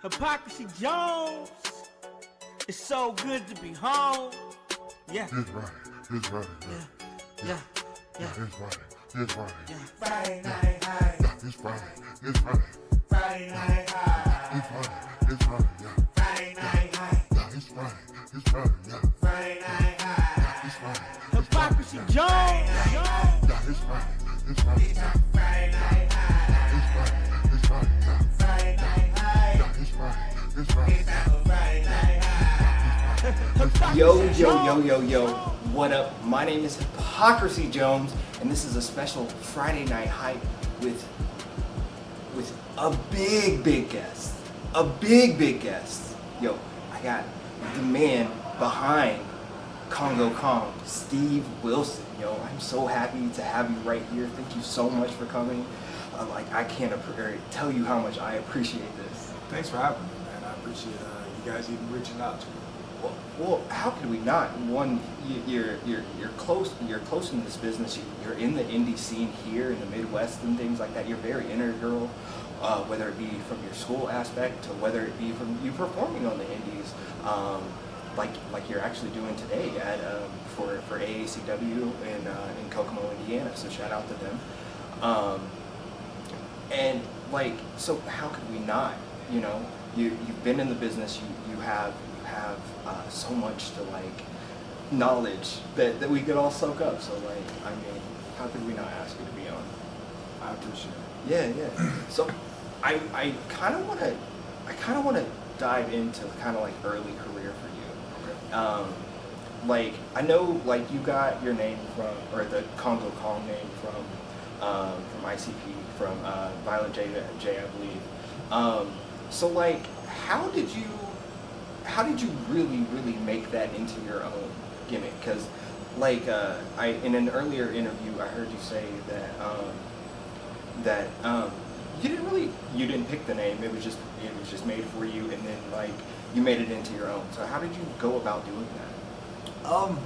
Hypocrisy Jones. It's so good to be home. Yeah. It's right. It's right. Yeah. It's right. It's right. Yeah. Friday night high. Yeah, it's Friday. It's Friday. Friday night high. It's Friday. It's Friday. Yeah. Friday night high. Yeah, it's Friday. It's Friday. Yeah. Friday night high. It's Friday. Hypocrisy Jones. Yeah, it's Friday. It's Friday. It's a Friday night high. It's Friday. It's Friday. Yeah. Friday night high. Yeah, it's Friday. It's Friday. It's a Friday night high. Yo, what up? My name is Hypocrisy Jones, and this is a special Friday Night Hype with a big guest. A big guest. Yo, I got the man behind Kongo Kong, Steve Wilson. Yo, I'm so happy to have you right here. Thank you so much for coming. I can't tell you how much I appreciate this. Thanks for having me, man. I appreciate you guys even reaching out to me. Well, how could we not? One, you're close in this business. You're in the indie scene here in the Midwest and things like that. You're very integral, whether it be from your school aspect to whether it be from you performing on the indies, like you're actually doing today at for AACW in Kokomo, Indiana. So shout out to them. And so how could we not? You know, you've been in the business. You have so much to knowledge that we could all soak up. So how could we not ask you to be on? I appreciate it. Yeah. So I kind of want to dive into early career for you. I know you got your name or the Kongo Kong name from ICP, from Violent J, I believe. So how did you really make that into your own gimmick? Because in an earlier interview I heard you say that you didn't pick the name. It was just made for you, and then you made it into your own. So how did you go about doing that?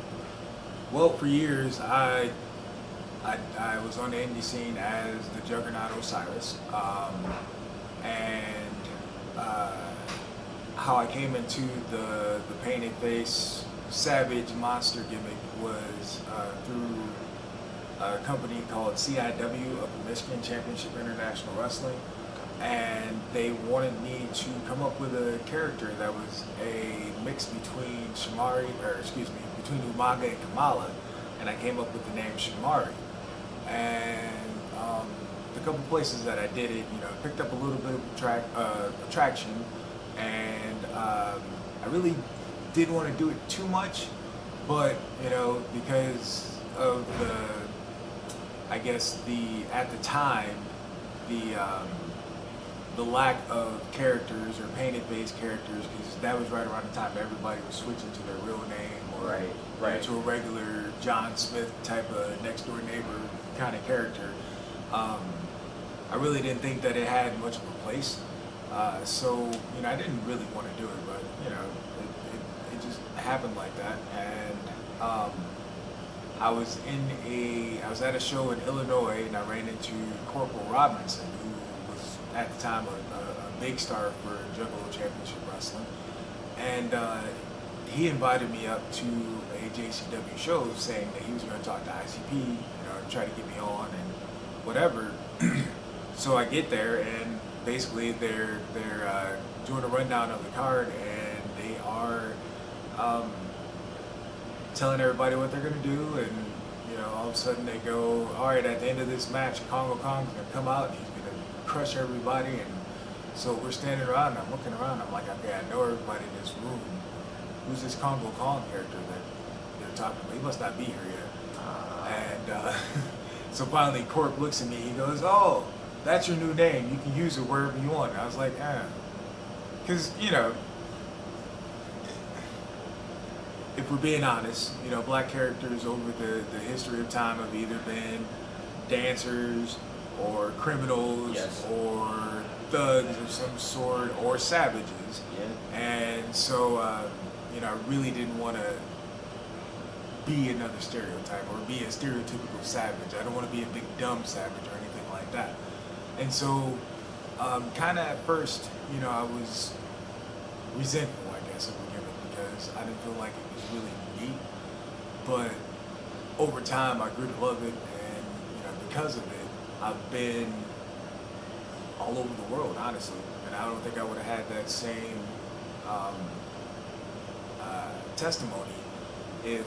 Well, for years I was on the indie scene as the Juggernaut Osiris, how I came into the painted face savage monster gimmick was through a company called CIW of the Michigan Championship International Wrestling, and they wanted me to come up with a character that was a mix between between Umaga and Kamala, and I came up with the name Shamari. And the couple places that I did it, picked up a little bit of attraction, and I really didn't want to do it too much, but because of at the time the lack of characters or painted face characters, because that was right around the time everybody was switching to their real name or right. to a regular John Smith type of next door neighbor kind of character. I really didn't think that it had much of a place. So I didn't really want to do it, but it just happened like that. And I was at a show in Illinois, and I ran into Corporal Robinson, who was at the time a big star for Juggalo Championship Wrestling, and he invited me up to a JCW show, saying that he was going to talk to ICP, try to get me on and whatever. So I get there, and basically they're doing a rundown of the card, and they are telling everybody what they're gonna do, and all of a sudden they go, all right, at the end of this match, Kongo Kong's gonna come out and he's gonna crush everybody. And so we're standing around, and I'm looking around, I'm like, okay, I know everybody in this room. Who's this Kongo Kong character that they're talking about? He must not be here yet. And so finally Corp looks at me, he goes, oh, that's your new name, you can use it wherever you want. And I was like, because if we're being honest, black characters over the history of time have either been dancers or criminals, Yes. or thugs of some sort, or savages. Yeah. And so I really didn't want to be another stereotype or be a stereotypical savage. I don't want to be a big dumb savage or anything like that. And so Kind of at first, you know, I was resentful, I guess, of the gimmick because I didn't feel like it was really me. But over time, I grew to love it, and you know, because of it, I've been all over the world, honestly. And I don't think I would have had that same um, testimony if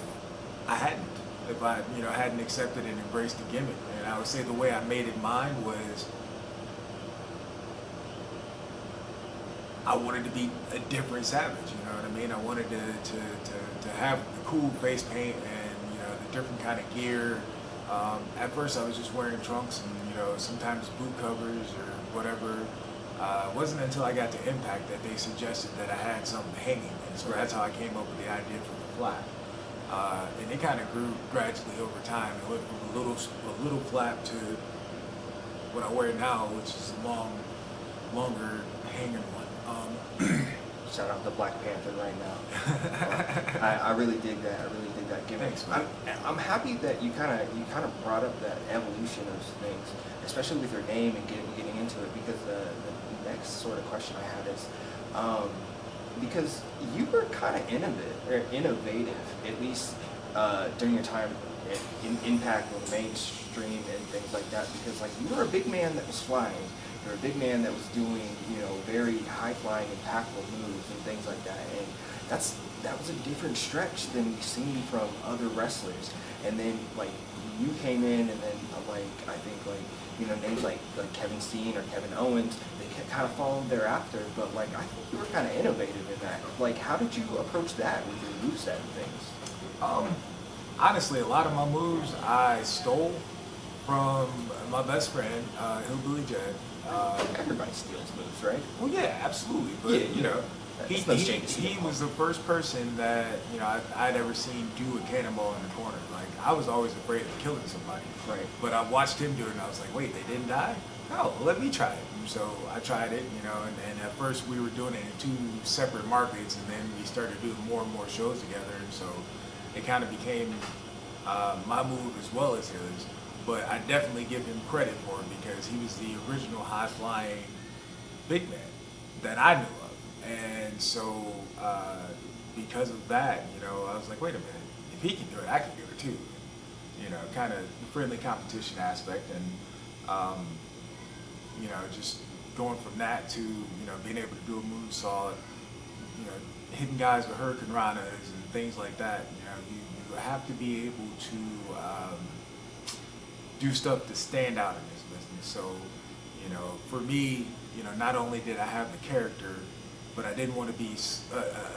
I hadn't, if I, you know, hadn't accepted and embraced the gimmick. And I would say the way I made it mine was I wanted to be a different Savage, you know what I mean? I wanted to have the cool face paint and, you know, the different kind of gear. At first I was just wearing trunks and, you know, sometimes boot covers or whatever. It wasn't until I got to Impact that they suggested that I had something hanging. And so that's how I came up with the idea for the flap. And it kind of grew gradually over time. It went from a little flap to what I wear now, which is a longer hanging one. Shout out to Black Panther right now. I really dig that. I really dig that gimmick. Thanks, man. I'm happy that you kind of brought up that evolution of things, especially with your name and getting into it. Because the next sort of question I had is, because you were kind of innovative, at least during your time in Impact with mainstream and things like that. Because like you were a big man that was flying. You're a big man that was doing, you know, very high-flying, impactful moves and things like that. And that was a different stretch than we've seen from other wrestlers. And then, like, you came in, and then, like, I think, like, you know, names like Kevin Steen or Kevin Owens, they kind of followed thereafter. But, like, I think you were kind of innovative in that. Like, how did you approach that with your moveset and things? Honestly, a lot of my moves I stole from my best friend, Hillbilly Jed. Everybody steals moves, right? Well, yeah, absolutely. But Yeah, you know, he he was the first person that, you know, I'd ever seen do a cannonball in the corner. Like, I was always afraid of killing somebody. Right. But I watched him do it, and I was like, wait, they didn't die? No, well, let me try it. And so I tried it, you know, and at first we were doing it in 2 separate markets, and then we started doing more and more shows together, and so it kind of became my move as well as his. But I definitely give him credit for it because he was the original high-flying big man that I knew of. And so because of that, you know, I was like, wait a minute, if he can do it, I can do it too. You know, kind of the friendly competition aspect, and you know, just going from that to, you know, being able to do a moonsault, you know, hitting guys with Hurricane Ranas and things like that. You know, you have to be able to do stuff to stand out in this business. So, you know, for me, you know, not only did I have the character, but I didn't want to be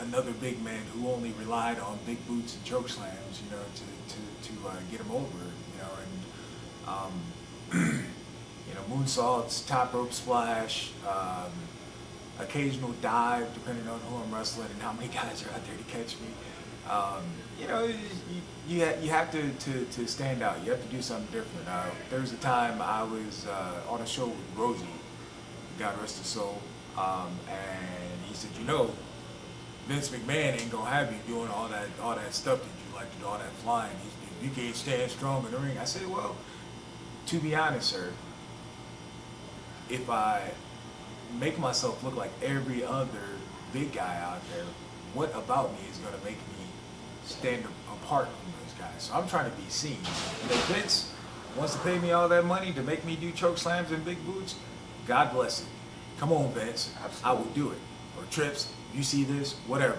another big man who only relied on big boots and choke slams, you know, to get him over, you know, and you know, moonsaults, top rope splash, occasional dive, depending on who I'm wrestling and how many guys are out there to catch me. You know, you have to stand out. You have to do something different. There was a time I was on a show with Rosie, God rest his soul, and he said, you know, Vince McMahon ain't gonna have you doing all that stuff that you like to do, all that flying. You can't stand strong in the ring. I said, well, to be honest, sir, if I make myself look like every other big guy out there, what about me is gonna make me stand apart from those guys? So I'm trying to be seen. And if Vince wants to pay me all that money to make me do choke slams and big boots, God bless it. Come on, Vince. Absolutely. I will do it. Or Trips, you see this, whatever.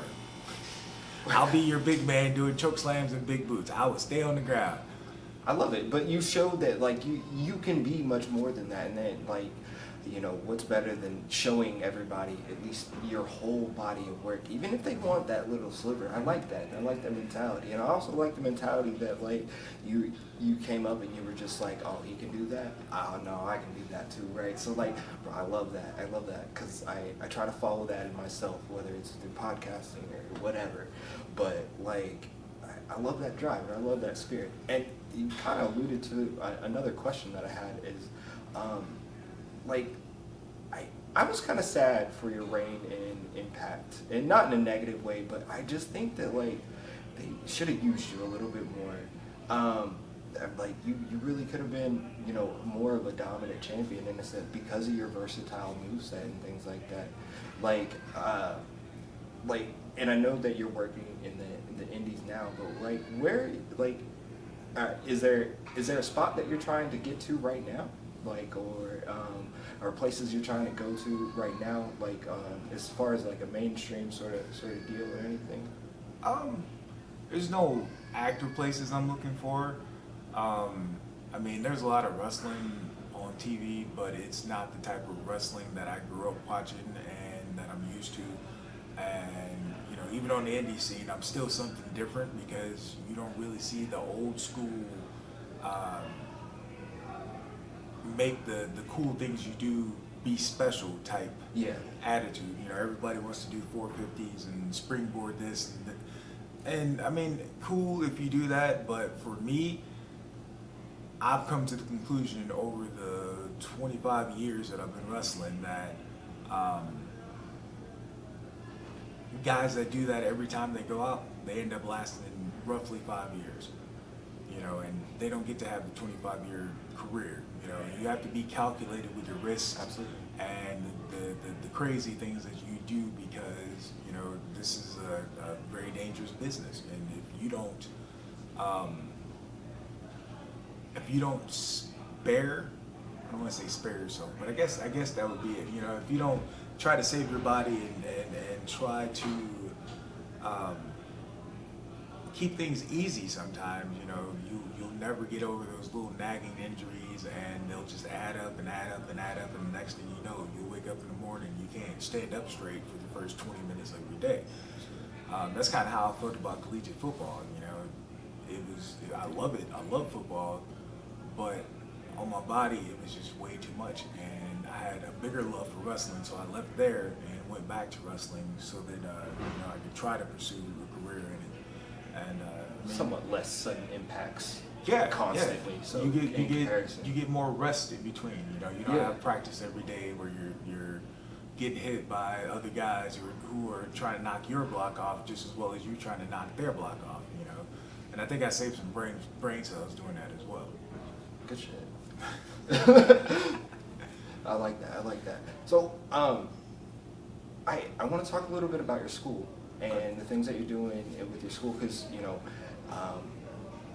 I'll be your big man doing choke slams and big boots. I will stay on the ground. I love it, but you showed that like you can be much more than that, and then like, you know, what's better than showing everybody at least your whole body of work, even if they want that little sliver. I like that. I like that mentality, and I also like the mentality that like you came up and you were just like, oh, he can do that. Oh no, I can do that too, right? So like, bro, I love that. I love that because I try to follow that in myself, whether it's through podcasting or whatever. But like, I love that drive and I love that spirit. And you kind of alluded to another question that I had is, like, I was kind of sad for your reign in Impact, and not in a negative way, but I just think that like they should have used you a little bit more. like you really could have been, you know, more of a dominant champion in a sense because of your versatile moveset and things like that. Like, and I know that you're working in the indies now, but like, where, like, is there a spot that you're trying to get to right now, like, or places you're trying to go to right now, like, as far as like a mainstream sort of deal or anything? There's no active places I'm looking for. I mean, there's a lot of wrestling on TV, but it's not the type of wrestling that I grew up watching and that I'm used to. And, you know, even on the indie scene, I'm still something different because you don't really see the old school make the cool things you do be special type attitude. You know, everybody wants to do 450s and springboard this and I mean, cool if you do that, but for me, I've come to the conclusion over the 25 years that I've been wrestling that guys that do that every time they go out, they end up lasting roughly 5 years. You know, and they don't get to have a 25-year career. You know, you have to be calculated with your risks. Absolutely. And the crazy things that you do because, you know, this is a very dangerous business. And if you don't spare, I don't want to say spare yourself, but I guess that would be it. You know, if you don't try to save your body and try to keep things easy sometimes, you know, you'll never get over those little nagging injuries and they'll just add up and add up and add up, and the next thing you know, you'll wake up in the morning, you can't stand up straight for the first 20 minutes of your day. That's kind of how I felt about collegiate football. You know, I love it. I love football, but on my body, it was just way too much. And I had a bigger love for wrestling, so I left there and went back to wrestling so that, you know, I could try to pursue a career in it. And I mean, Somewhat less sudden impacts. yeah, Constantly. Yeah. So you get more rest in between. You know, you don't Yeah. have practice every day where you're getting hit by other guys who are trying to knock your block off just as well as you trying to knock their block off. You know, and I think I saved some brain cells doing that as well. Good shit. I like that. So, I want to talk a little bit about your school and the things that you're doing with your school, because, you know,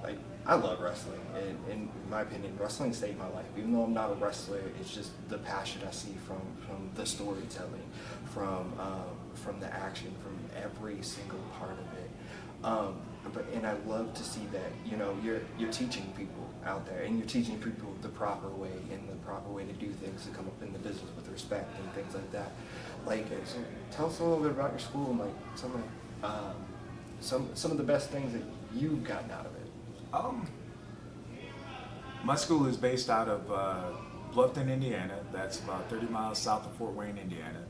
like, I love wrestling, and in my opinion, wrestling saved my life. Even though I'm not a wrestler, it's just the passion I see from the storytelling, from the action, from every single part of it. And I love to see that, you know, you're teaching people out there, and you're teaching people the proper way and the proper way to do things, to come up in the business with respect and things like that. Like, so tell us a little bit about your school and like some of the best things that you've gotten out of it. My school is based out of Bluffton, Indiana. That's about 30 miles south of Fort Wayne, Indiana.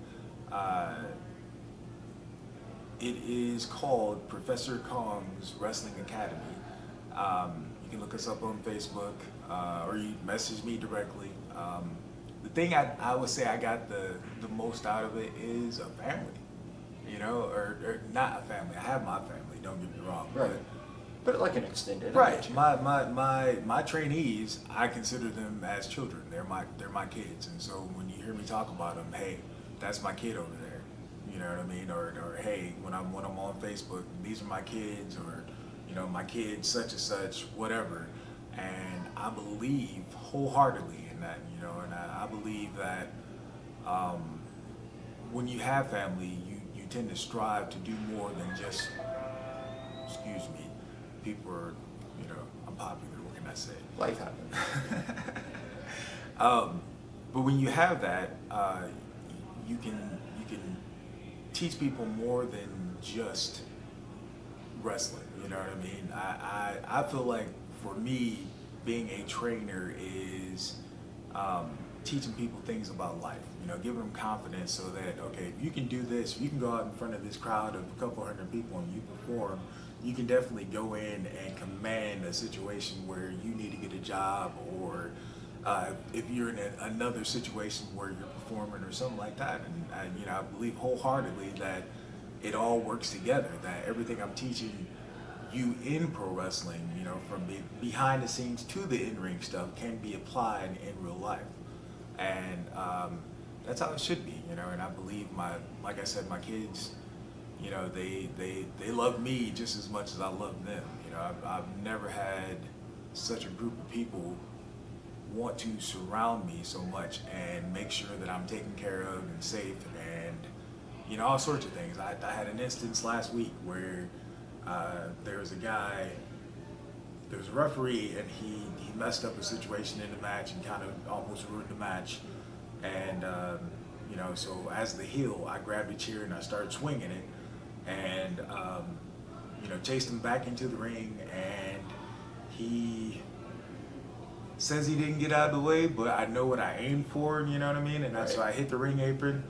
It is called Professor Kong's Wrestling Academy. You can look us up on Facebook, or you message me directly. The thing I would say I got the most out of it is a family, you know, or not a family. I have my family, don't get me wrong. Right. But like an extended. Right. My trainees, I consider them as children. They're my kids, and so when you hear me talk about them, hey, that's my kid over there. You know what I mean? Or hey, when I'm on Facebook, these are my kids, or, you know, my kids such and such, whatever. And I believe wholeheartedly in that, you know, and I believe that when you have family, you tend to strive to do more than just, excuse me, people are, you know, I'm popular, what can I say? Life happens. But when you have that, you can teach people more than just wrestling. You know what I mean? I feel like for me, being a trainer is teaching people things about life. You know, giving them confidence so that, okay, if you can do this, if you can go out in front of this crowd of a couple hundred people and you perform, you can definitely go in and command a situation where you need to get a job, or if you're in another situation where you're performing or something like that. And I believe wholeheartedly that it all works together, that everything I'm teaching you in pro wrestling, you know, from behind the scenes to the in-ring stuff can be applied in real life. And that's how it should be, you know, and I believe like I said, my kids, you know, they love me just as much as I love them. You know, I've never had such a group of people want to surround me so much and make sure that I'm taken care of and safe and, you know, all sorts of things. I had an instance last week where there was a referee, and he messed up a situation in the match and kind of almost ruined the match. And, you know, so as the heel, I grabbed a chair and I started swinging it and, you know, chased him back into the ring, and he says he didn't get out of the way, but I know what I aimed for, you know what I mean? And that's why I hit the ring apron.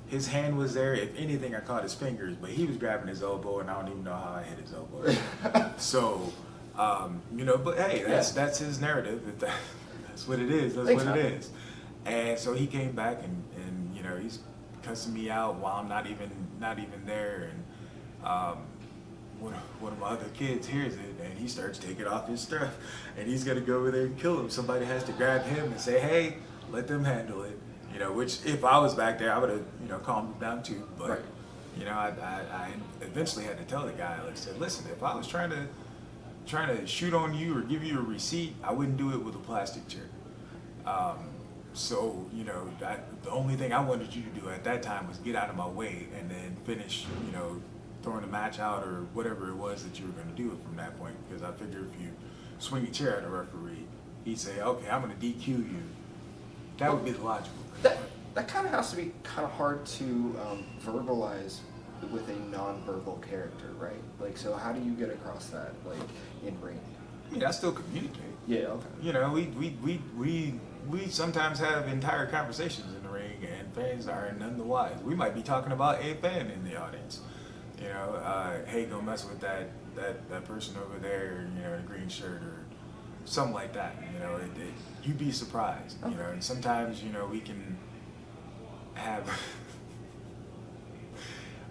His hand was there. If anything, I caught his fingers, but he was grabbing his elbow, and I don't even know how I hit his elbow. So, you know, but hey, that's his narrative. That's what it is. That's what it is. And so he came back, and you know, he's cussing me out while I'm not even there. And one of my other kids hears it, and he starts taking off his stuff, and he's gonna go over there and kill him. Somebody has to grab him and say, "Hey, let them handle it." You know, which if I was back there, I would have, you know, calmed him down too. But you know, I eventually had to tell the guy, like I said, listen, if I was trying to shoot on you or give you a receipt, I wouldn't do it with a plastic chair. So, you know, the only thing I wanted you to do at that time was get out of my way and then finish, you know, throwing the match out or whatever it was that you were going to do from that point. Because I figured if you swing a chair at a referee, he'd say, okay, I'm going to DQ you. That would be the logical thing. That kind of has to be kind of hard to verbalize with a non-verbal character, right? Like, so how do you get across that, like, in ring? I mean, I still communicate. Yeah, okay. You know, we sometimes have entire conversations in the ring, and fans are none the wise. We might be talking about a fan in the audience. You know, hey, go mess with that person over there, you know, in a green shirt or something like that. You know, you'd be surprised. You know, and sometimes, you know, we can have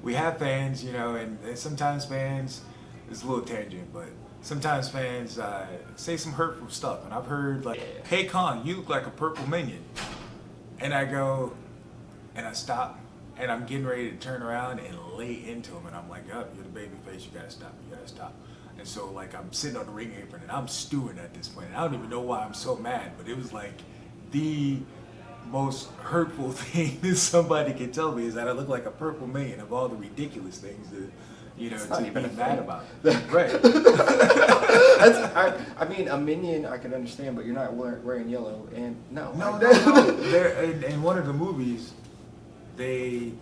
we have fans, you know, and sometimes fans, it's a little tangent, but sometimes fans say some hurtful stuff, and I've heard like, "Hey Kong, you look like a purple minion," and I go, and I stop, and I'm getting ready to turn around and lay into him, and I'm like, "Oh, you're the baby face, you gotta stop, you gotta stop." And so like I'm sitting on the ring apron and I'm stewing at this point. And I don't even know why I'm so mad, but it was like the most hurtful thing that somebody could tell me is that I look like a purple minion of all the ridiculous things that, you know, to be mad about. Right. I mean, a minion I can understand, but you're not wearing yellow, and no. No. In one of the movies, they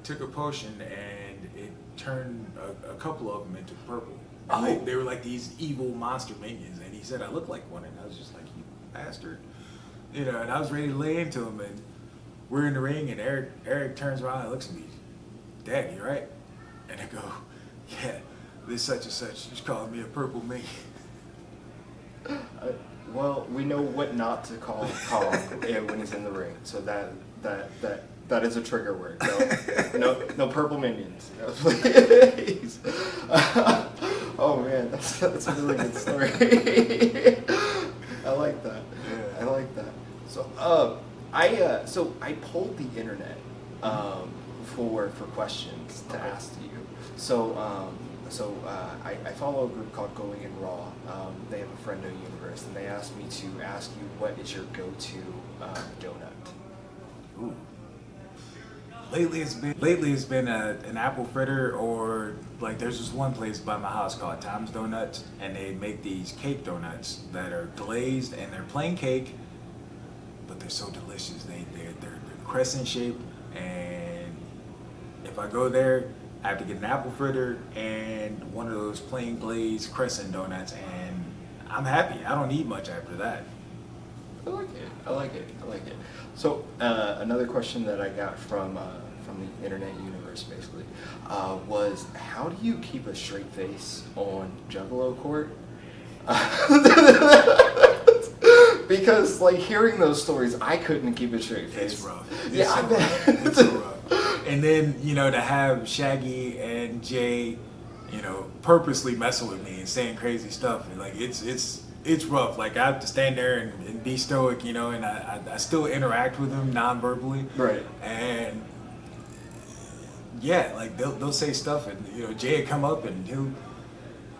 took a potion and it turned a couple of them into purple. Oh. They were like these evil monster minions, and he said I look like one, and I was just like, you bastard. You know, and I was ready to lay into him, and we're in the ring, and Eric turns around and looks at me, "Dad, you right?" And I go, "Yeah, this such and such is calling me a purple minion." Well, we know what not to call Kong when he's in the ring, so that is a trigger word. No purple minions. No, please. Oh man, that's a really good story. I like that. Yeah. I like that. So I polled the internet for questions to ask to you. So I follow a group called Going in Raw. They have a Friendo universe, and they asked me to ask you what is your go-to donut. Ooh. Lately it's been an apple fritter, or like there's this one place by my house called Tom's Donuts, and they make these cake donuts that are glazed, and they're plain cake, but they're so delicious. They're crescent shaped, and if I go there, I have to get an apple fritter and one of those plain glazed crescent donuts, and I'm happy. I don't need much after that. I like it. So another question that I got from the internet universe basically was, how do you keep a straight face on Juggalo court? Because like hearing those stories, I couldn't keep a straight face. It's rough. I bet. It's so rough. And then, you know, to have Shaggy and Jay you know, purposely messing with me and saying crazy stuff. And like it's rough. Like I have to stand there and be stoic, you know, and I still interact with them non-verbally. Right. And yeah, like they'll say stuff, and you know, Jay would come up and he'll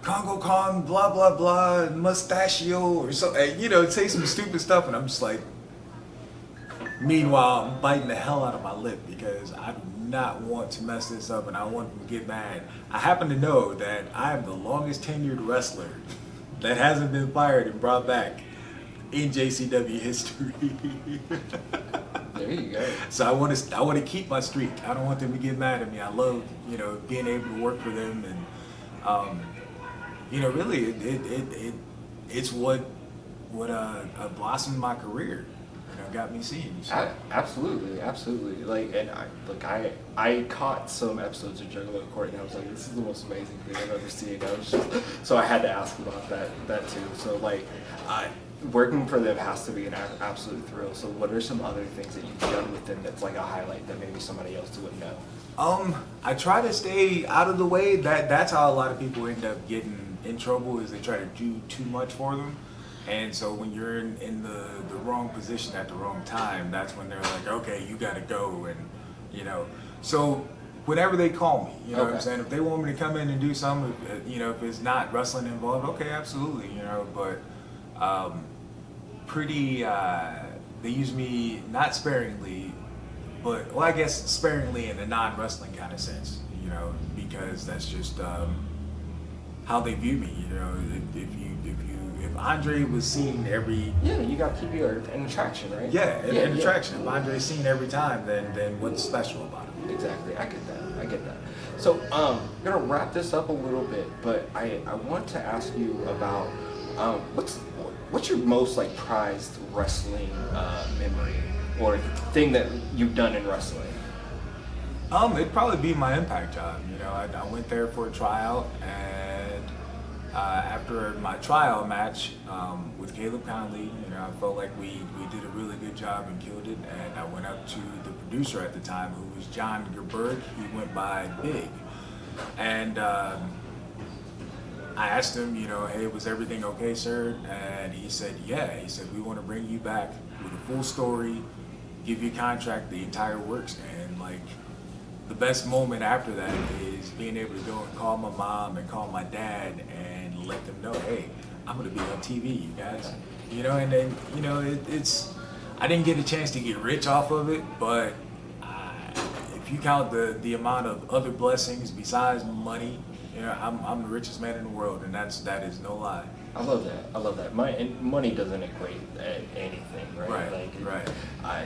Kongo Kong, blah blah blah, mustachio or something, you know, say some stupid stuff, and I'm just like, meanwhile, I'm biting the hell out of my lip because I do not want to mess this up and I want them to get mad. I happen to know that I am the longest tenured wrestler that hasn't been fired and brought back in JCW history. There you go. So I want to keep my streak. I don't want them to get mad at me. I love, you know, being able to work for them, and you know, really, it's what blossomed my career. You know, got me seeing. So. Absolutely. Like, and I caught some episodes of Juggalo Court, and I was like, this is the most amazing thing I've ever seen. So I had to ask about that too. So like, working for them has to be an absolute thrill. So what are some other things that you've done with them that's like a highlight that maybe somebody else wouldn't know? I try to stay out of the way. That's how a lot of people end up getting in trouble, is they try to do too much for them. And so when you're in the wrong position at the wrong time, that's when they're like, okay, you gotta go. And you know, so whenever they call me, you know what I'm saying? If they want me to come in and do something, you know, if it's not wrestling involved, okay, absolutely, you know. But they use me not sparingly, but, well, I guess sparingly in a non-wrestling kind of sense, you know, because that's just how they view me, you know. If Andre was seen every... Yeah, you got to keep your an attraction, right? Yeah, an attraction. If Andre's seen every time, then what's special about him? Exactly, I get that. So, I'm going to wrap this up a little bit, but I want to ask you about what's your most like prized wrestling memory or thing that you've done in wrestling? It'd probably be my Impact job. You know, I went there for a tryout, and after my trial match with Caleb Conley, you know, I felt like we did a really good job and killed it. And I went up to the producer at the time, who was John Gerberg. He went by Big, and I asked him, you know, hey, was everything okay, sir? And he said, yeah. He said, we want to bring you back with a full story, give you a contract, the entire works. And like, the best moment after that is being able to go and call my mom and call my dad and let them know, hey, I'm going to be on TV, you guys. You know, and then, you know, it's, I didn't get a chance to get rich off of it, but if you count the amount of other blessings besides money, you know, I'm the richest man in the world, and that is no lie. I love that. Money doesn't equate anything, right? Right.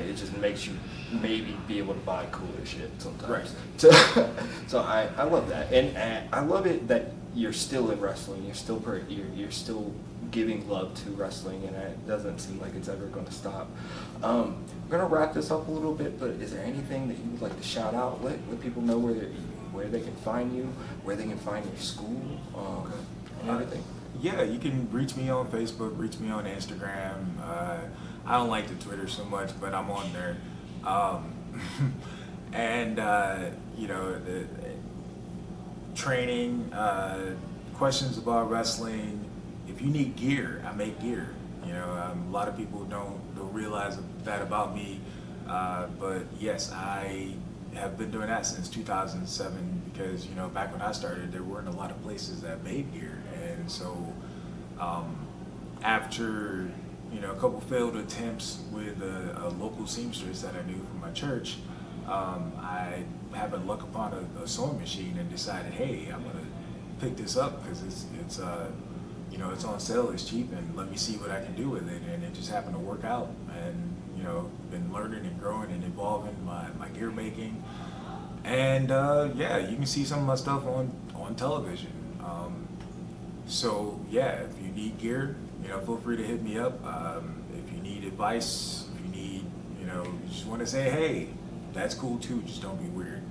It just makes you maybe be able to buy cooler shit sometimes. Right. So I love that, and I love it that you're still in wrestling. You're still giving love to wrestling, and it doesn't seem like it's ever going to stop. We're gonna wrap this up a little bit, but is there anything that you would like to shout out? Let people know where they can find you, where they can find your school, and everything. Yeah, you can reach me on Facebook, reach me on Instagram. I don't like the Twitter so much, but I'm on there. And, you know, the training, questions about wrestling. If you need gear, I make gear. You know, a lot of people don't realize that about me. But yes, I have been doing that since 2007 because, you know, back when I started, there weren't a lot of places that made gear. And so after, you know, a couple failed attempts with a local seamstress that I knew from my church, I happened luck upon a sewing machine and decided, hey, I'm going to pick this up because it's you know, it's on sale, it's cheap, and let me see what I can do with it. And it just happened to work out. And, you know, been learning and growing and evolving my gear making. And yeah, you can see some of my stuff on television. So yeah, if you need gear, you know, feel free to hit me up. If you need advice, if you need, you know, you just want to say, hey, that's cool too, just don't be weird.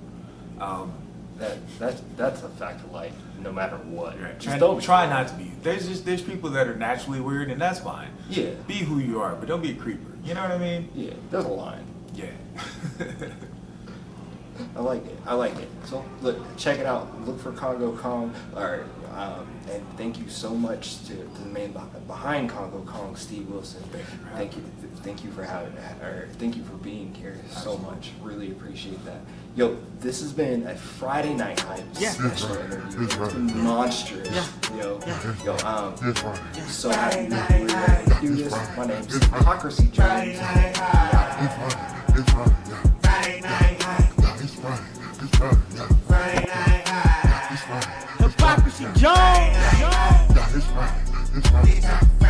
That's a fact of life, no matter what. Right. Just don't try not to be. There's people that are naturally weird, and that's fine. Yeah. Be who you are, but don't be a creeper. You know what I mean? Yeah, there's a line. Yeah. I like it. I like it. So look, check it out. Look for Kongo Kong. And thank you so much to the man behind Kongo Kong, Steve Wilson. Thank you for thank you for being here so much. Really appreciate that. Yo, this has been a Friday Night Hype special interview. That's right. It's monstrous. Yo, That's right. so happy we're ready to do this. My name's Hypocrisy Jones. It's right. It's right. Yeah. It's right. It's right. Yeah. It's right. Hypocrisy Jones. Yeah. It's right. It's right.